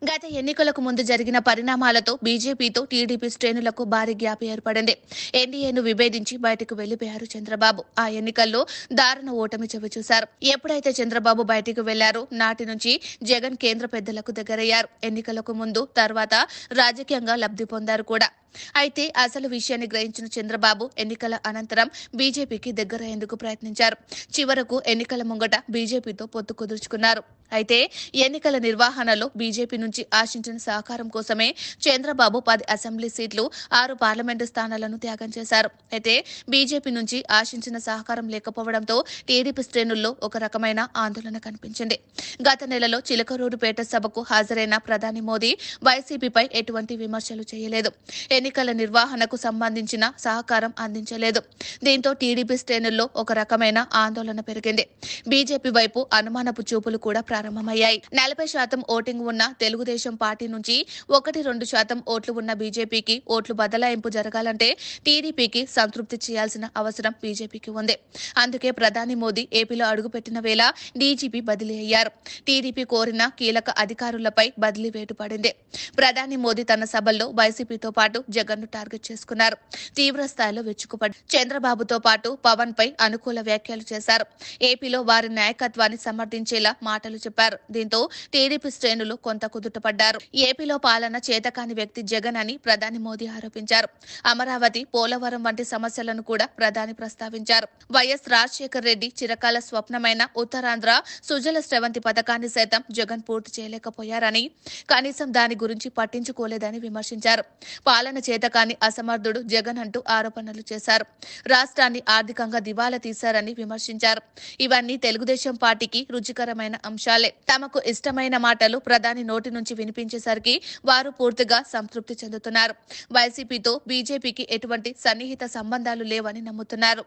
గత ఎన్నికలకు ముందు జరిగిన పరిణామాలతో బీజేపీతో టీడీపీ శ్రేణులకు భారీ గ్యాప్ ఏర్పడింది. ఎన్డీఏను విభేదించి బయటకు వెళ్లిపోయారు చంద్రబాబు. ఆ ఎన్నికల్లో దారుణ ఓటమి చవిచూశారు. ఎప్పుడైతే చంద్రబాబు బయటకు వెళ్లారో నాటి నుంచి జగన్ కేంద్ర పెద్దలకు దగ్గరయ్యారు. ఎన్నికలకు ముందు, తర్వాత రాజకీయంగా లబ్ధి పొందారు కూడా. అయితే అసలు విషయాన్ని గ్రహించిన చంద్రబాబు ఎన్నికల అనంతరం బీజేపీకి దగ్గరయ్యేందుకు ప్రయత్నించారు. చివరకు ఎన్నికల ముంగట బీజేపీతో పొత్తు కుదుర్చుకున్నారు. అయితే ఎన్నికల నిర్వహణలో బీజేపీ నుంచి ఆశించిన సహకారం కోసమే చంద్రబాబు 10 అసెంబ్లీ సీట్లు, 6 పార్లమెంటు స్థానాలను త్యాగం చేశారు. అయితే బీజేపీ నుంచి ఆశించిన సహకారం లేకపోవడంతో టీడీపీ శ్రేణుల్లో ఒక రకమైన ఆందోళన కనిపించింది. గత నెలలో చిలకలూరుపేట సభకు హాజరైన ప్రధాని మోదీ వైసీపీపై ఎటువంటి విమర్శలు చేయలేదు. ఎన్నికల నిర్వహణకు సంబంధించిన సహకారం అందించలేదు. దీంతో టీడీపీ శ్రేణుల్లో ఒక రకమైన ఆందోళన పెరిగింది. బీజేపీ వైపు అనుమానపు చూపులు కూడా ప్రారంభమయ్యాయి. 40% ఓటింగ్ ఉన్న తెలుగుదేశం పార్టీ నుంచి 1-2% ఓట్లు ఉన్న బీజేపీకి ఓట్లు బదలాయింపు జరగాలంటే టీడీపీకి సంతృప్తి చేయాల్సిన అవసరం బీజేపీకి ఉంది. అందుకే ప్రధాని మోదీ ఏపీలో అడుగుపెట్టిన వేళ డీజీపీ బదిలీ అయ్యారు. టీడీపీ కోరిన కీలక అధికారులపై బదిలీ వేటు పడింది. ప్రధాని మోదీ తన సభల్లో వైసీపీతో పాటు జగన్ ను టార్గెట్ చేసుకున్నారు. తీవ్ర స్థాయిలో విరుచుకుపడ్డారు. చంద్రబాబుతో పాటు పవన్ పై అనుకూల వ్యాఖ్యలు చేశారు. ఏపీలో వారి నాయకత్వాన్ని సమర్థించేలా మాటలు చెప్పారు. దీంతో టీడీపీ శ్రేణులు కొంత కుదుటపడ్డారు. ఏపీలో పాలన చేతకాని వ్యక్తి జగన్ అని ప్రధాని మోదీ ఆరోపించారు. అమరావతి, పోలవరం వంటి సమస్యలను కూడా ప్రధాని ప్రస్తావించారు. వైఎస్ రాజశేఖర్ రెడ్డి చిరకాల స్వప్నమైన ఉత్తరాంధ్ర సుజల స్రవంతి పథకాన్ని సైతం జగన్ పూర్తి చేయలేకపోయారని, కనీసం దాని గురించి పట్టించుకోలేదని విమర్శించారు. పాలన చేతకాని అసమర్థుడు జగన్ అంటూ ఆరోపణలు చేశారు. రాష్ట్రాన్ని ఆర్థికంగా దివాలా తీశారని విమర్శించారు. ఇవన్నీ తెలుగుదేశం పార్టీకి రుచికరమైన అంశాలే. తమకు ఇష్టమైన మాటలు ప్రధాని నోటి నుంచి వినిపించేసరికి వారు పూర్తిగా సంతృప్తి చెందుతున్నారు. వైసీపీతో బీజేపీకి ఎటువంటి సన్నిహిత సంబంధాలు లేవని నమ్ముతున్నారు.